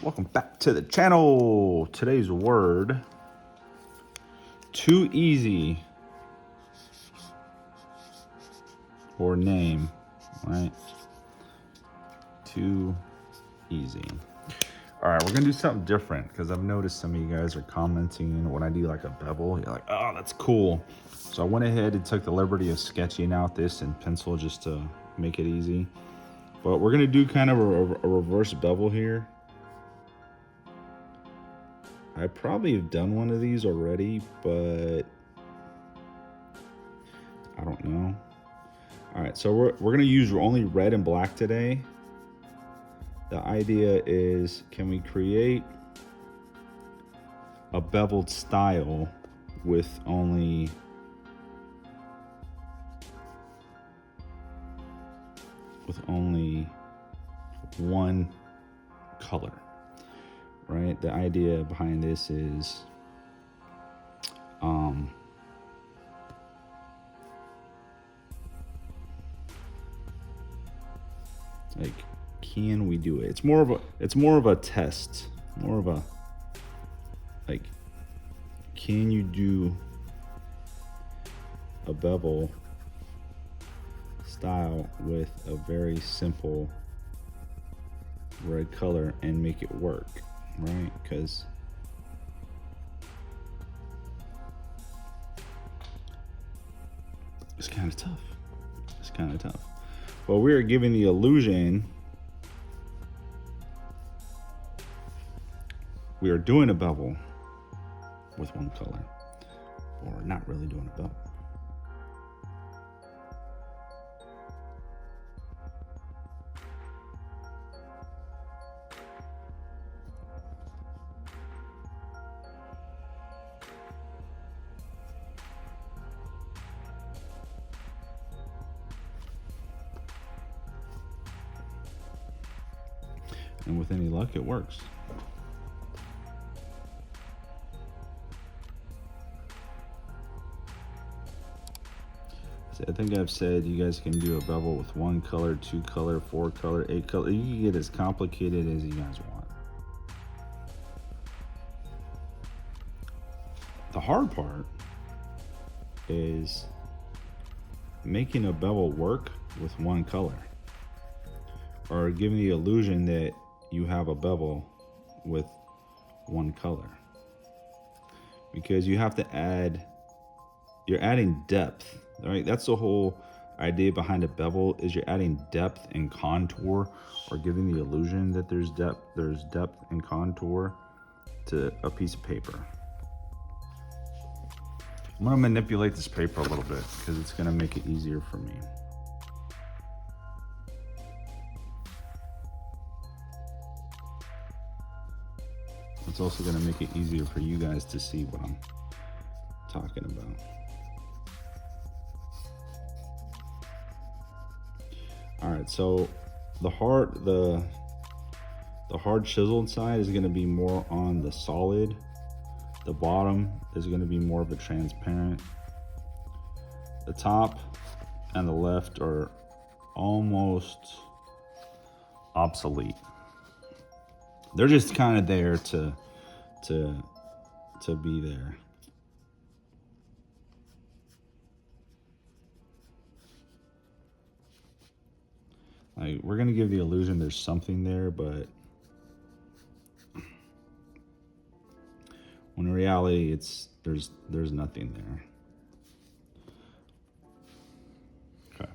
Welcome back to the channel. Today's word, too easy, or name, right? Too easy. All right, we're gonna do something different because I've noticed some of you guys are commenting when I do like a bevel. You're like, oh, that's cool. So I went ahead and took the liberty of sketching out this in pencil just to make it easy. But we're gonna do kind of a reverse bevel here. I probably have done one of these already, but I don't know. All right, so we're gonna use only red and black today. The idea is, can we create a beveled style with only one color, right? The idea behind this is like, can we do it? It's more of a test, more of a like, can you do a bevel style with a very simple red color and make it work, right? Because it's kind of tough. It's kind of tough. But we are giving the illusion we are doing a bevel with one color, or not really doing a bevel. And with any luck, it works. So I think I've said you guys can do a bevel with one color, two color, four color, eight color. You can get as complicated as you guys want. The hard part is making a bevel work with one color, or giving the illusion that you have a bevel with one color, because you have to you're adding depth, right? That's the whole idea behind a bevel, is you're adding depth and contour, or giving the illusion that there's depth and contour to a piece of paper. I'm gonna manipulate this paper a little bit because it's gonna make it easier for me. It's also going to make it easier for you guys to see what I'm talking about. All right, so the hard chiseled side is going to be more on the solid. The bottom is going to be more of a transparent. The top and the left are almost obsolete. They're just kind of there to be there. Like, we're gonna give the illusion there's something there, but when in reality there's nothing there. Okay.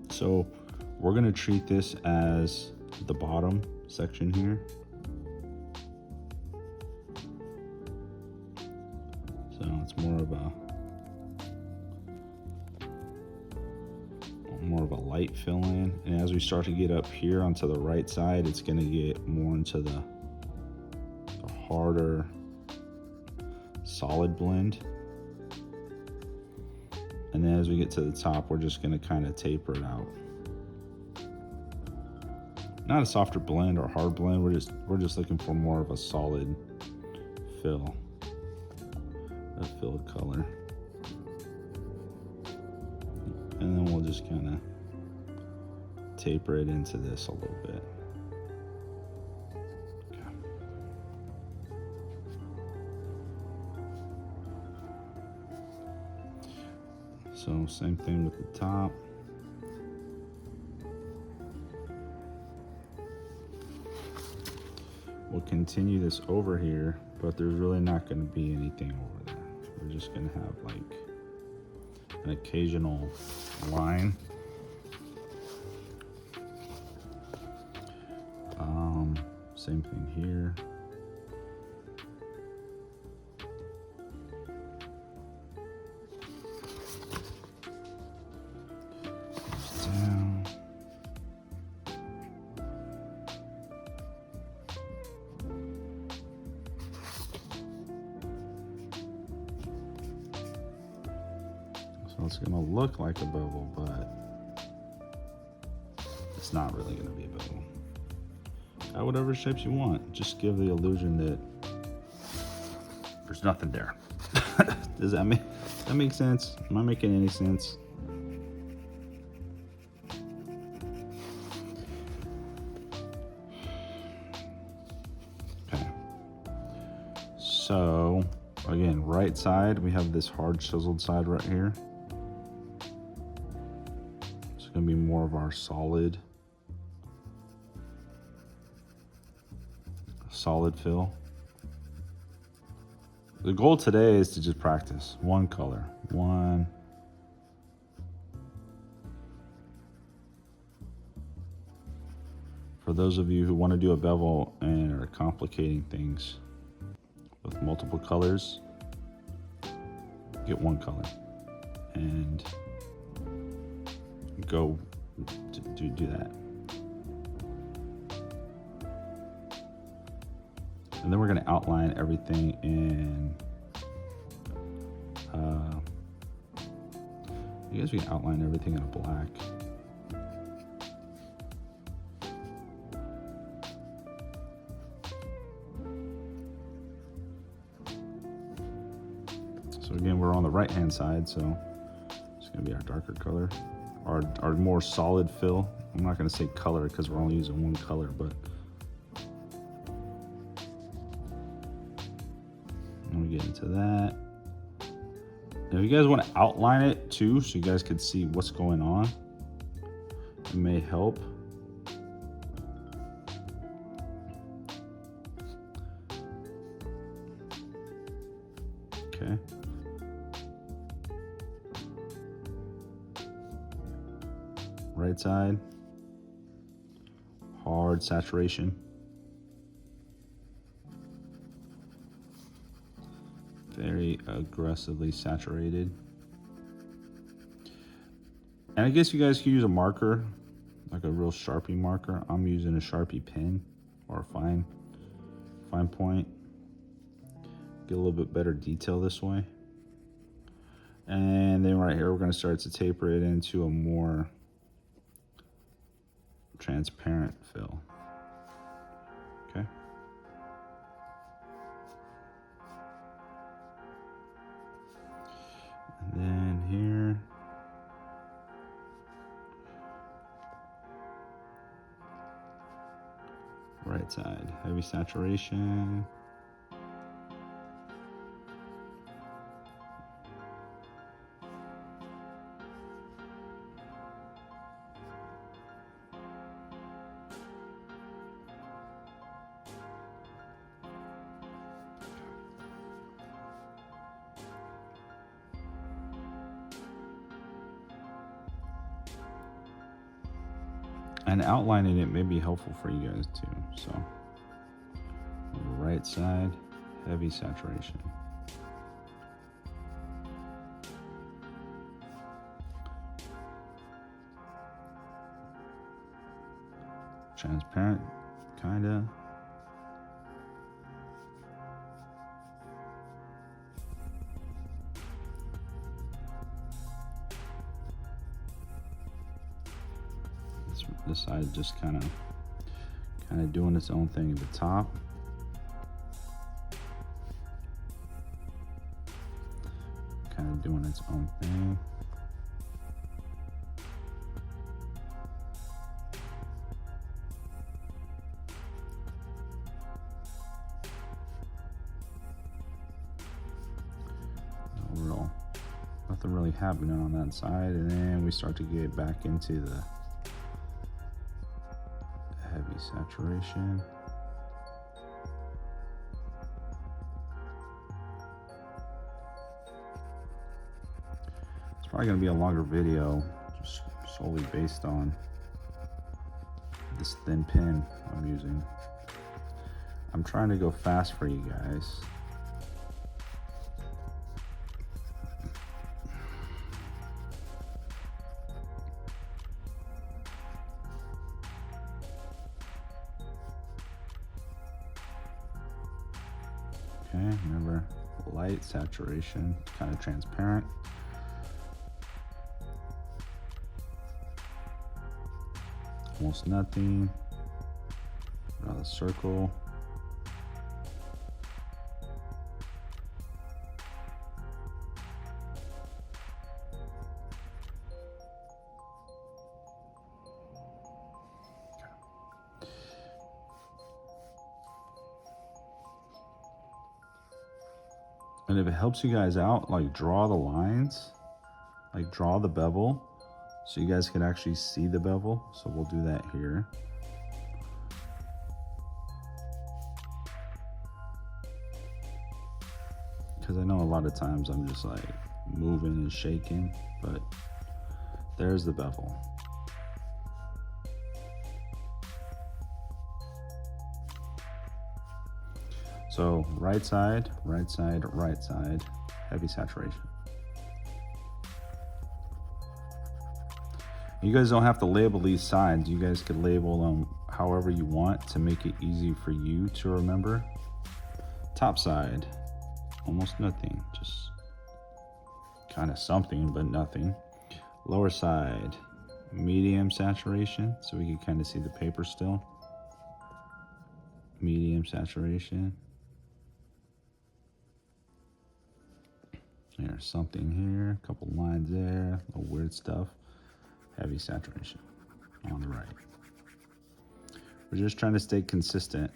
So we're gonna treat this as the bottom section here. So it's more of a light fill in, and as we start to get up here onto the right side, it's gonna get more into the harder solid blend. And then as we get to the top, we're just gonna kind of taper it out. Not a softer blend or hard blend. We're just looking for more of a solid fill, a filled color. And then we'll just kind of taper it into this a little bit. Okay. So same thing with the top. We'll continue this over here, but there's really not going to be anything over there. We're just going to have like an occasional line. Same thing here. Down. So it's gonna look like a bevel, but it's not really gonna be a bevel. Add whatever shapes you want. Just give the illusion that there's nothing there. Does that make sense? Am I making any sense? Okay. So again, right side, we have this hard chiseled side right here. It's gonna be more of our solid fill. The goal today is to just practice one color. One. For those of you who want to do a bevel and are complicating things with multiple colors, get one color and go do that. And then we're going to outline everything in, I guess we can outline everything in a black. So again, we're on the right hand side, so it's going to be our darker color, our more solid fill. I'm not going to say color because we're only using one color, but we get into that. Now, if you guys want to outline it too, so you guys can see what's going on, it may help. Okay. Right side, hard saturation. Very aggressively saturated. And I guess you guys can use a marker, like a real Sharpie marker. I'm using a Sharpie pen or a fine point. Get a little bit better detail this way. And then right here, we're going to start to taper it into a more transparent fill. Okay. And then here, right side, heavy saturation. And outlining it may be helpful for you guys too. So, right side, heavy saturation. Transparent, kinda. This side just kind of doing its own thing at the top. Kind of doing its own thing. nothing really happening on that side, and then we start to get back into the heavy saturation. It's probably going to be a longer video, just solely based on this thin pen I'm using. I'm trying to go fast for you guys. Okay, remember, light saturation, kind of transparent. Almost nothing. Around the circle. And if it helps you guys out, like draw the lines, like draw the bevel so you guys can actually see the bevel. So we'll do that here. Because I know a lot of times I'm just like moving and shaking, but there's the bevel. So right side, right side, right side, heavy saturation. You guys don't have to label these sides. You guys could label them however you want to make it easy for you to remember. Top side, almost nothing, just kind of something, but nothing. Lower side, medium saturation, so we can kind of see the paper still. Medium saturation. There's something here, a couple lines there, a little weird stuff. Heavy saturation on the right. We're just trying to stay consistent.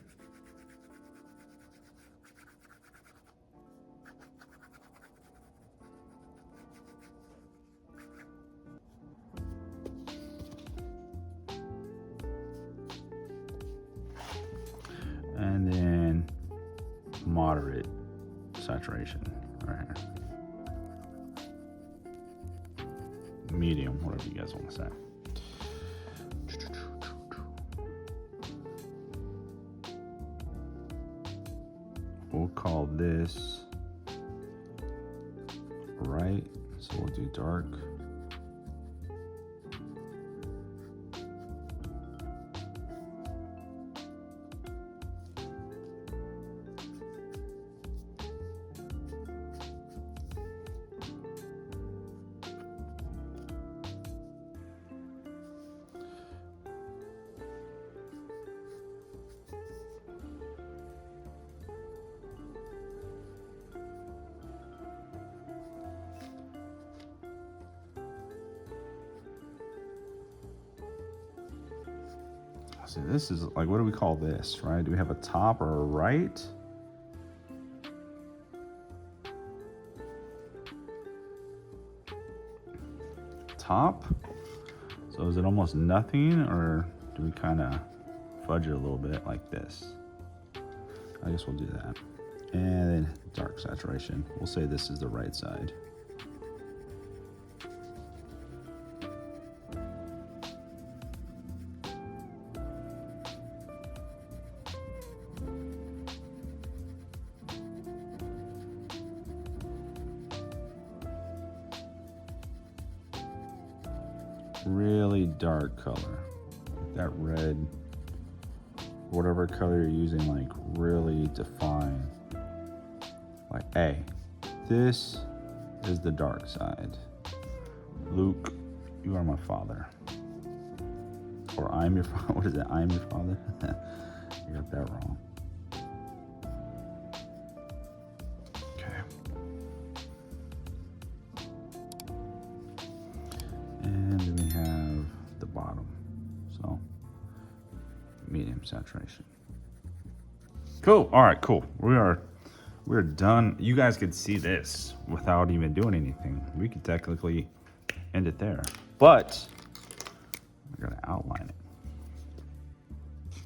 And then moderate saturation right here. Medium, whatever you guys want to say. We'll call this right, so we'll do dark. So this is like, what do we call this, right? Do we have a top or a right? Top? So is it almost nothing, or do we kind of fudge it a little bit like this? I guess we'll do that. And then dark saturation. We'll say this is the right side. Really dark color, that red, whatever color you're using, like really define. Like, hey, this is the dark side. Luke, you are my father. Or I'm your father. What is it? I'm your father? You got that wrong. Okay. And then we have the bottom. So, medium saturation. Cool. All right, cool. We are we're done. You guys could see this without even doing anything. We could technically end it there, but we're gonna outline it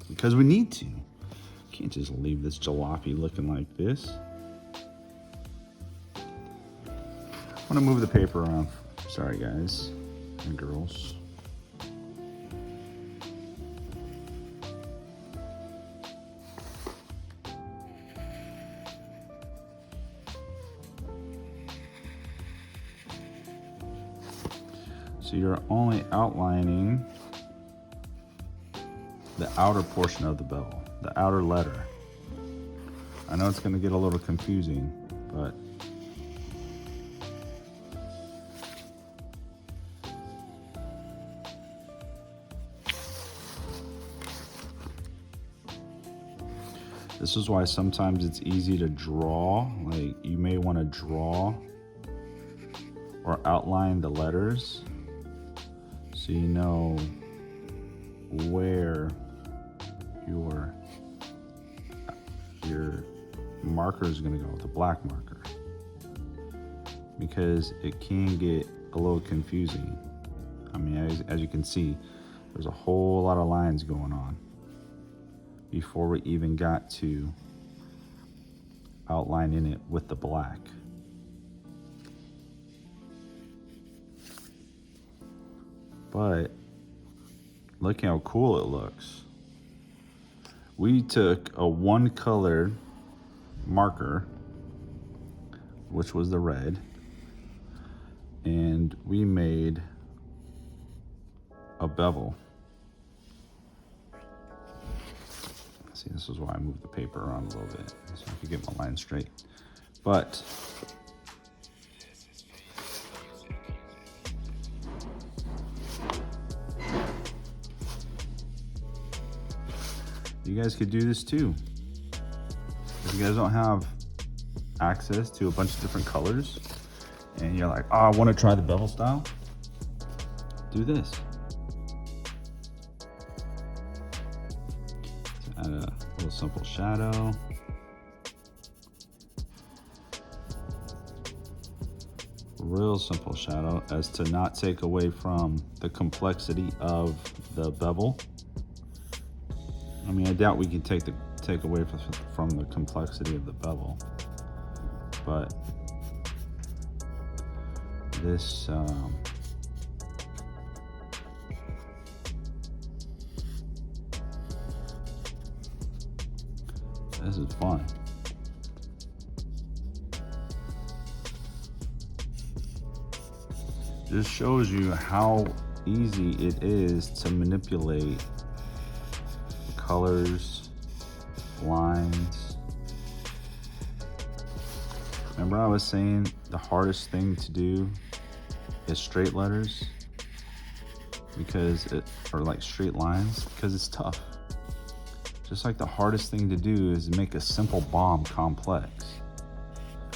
because we need to. Can't just leave this jalopy looking like this. I'm gonna move the paper around. Sorry guys and girls. So you're only outlining the outer portion of the bevel, the outer letter. I know it's going to get a little confusing, but this is why sometimes it's easy to draw. Like you may want to draw or outline the letters so you know where your marker is going to go, the black marker, because it can get a little confusing. I mean, as you can see, there's a whole lot of lines going on before we even got to outlining it with the black. But look how cool it looks. We took a one color marker, which was the red, and we made a bevel. See, this is why I moved the paper around a little bit so I could get my line straight. But you guys could do this too. If you guys don't have access to a bunch of different colors and you're like, oh, I want to try the bevel style, do this. So add a little simple shadow. Real simple shadow as to not take away from the complexity of the bevel. I mean, I doubt we can take away from the complexity of the bevel, but this this is fun. This shows you how easy it is to manipulate colors, lines. Remember I was saying the hardest thing to do is straight letters or like straight lines, because it's tough. Just like the hardest thing to do is make a simple bomb complex.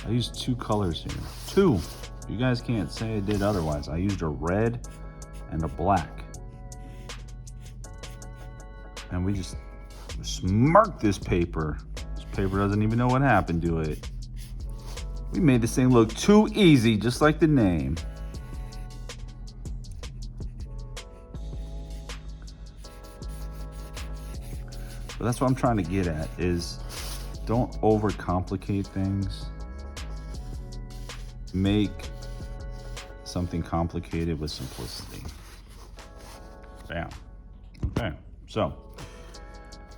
I used two colors here. Two. You guys can't say I did otherwise. I used a red and a black. And we just smirked this paper. This paper doesn't even know what happened to it. We made this thing look too easy, just like the name. But that's what I'm trying to get at, is don't overcomplicate things. Make something complicated with simplicity. Bam. Okay, so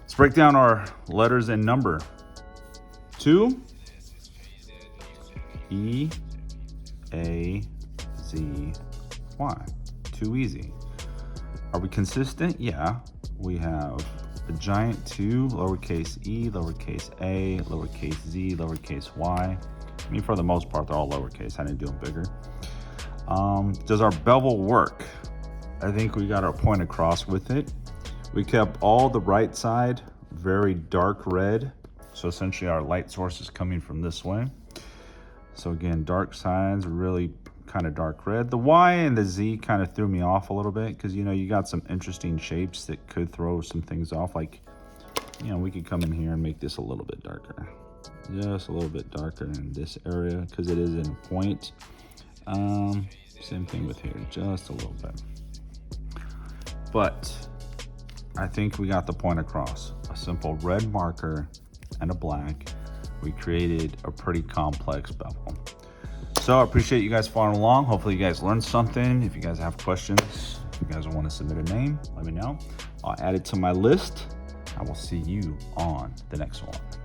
let's break down our letters and number. 2, E, A, Z, Y. Too easy. Are we consistent? Yeah. We have a giant 2, lowercase e, lowercase a, lowercase z, lowercase y. I mean, for the most part, they're all lowercase. I didn't do them bigger. Does our bevel work? I think we got our point across with it. We kept all the right side very dark red. So essentially our light source is coming from this way. So again, dark sides really kind of dark red. The Y and the Z kind of threw me off a little bit because, you know, you got some interesting shapes that could throw some things off. Like, you know, we could come in here and make this a little bit darker. just a little bit darker in this area because it is in a point. Same thing with here, just a little bit. But I think we got the point across. A simple red marker and a black. We created a pretty complex bevel. So I appreciate you guys following along. Hopefully you guys learned something. If you guys have questions, if you guys want to submit a name, let me know. I'll add it to my list. I will see you on the next one.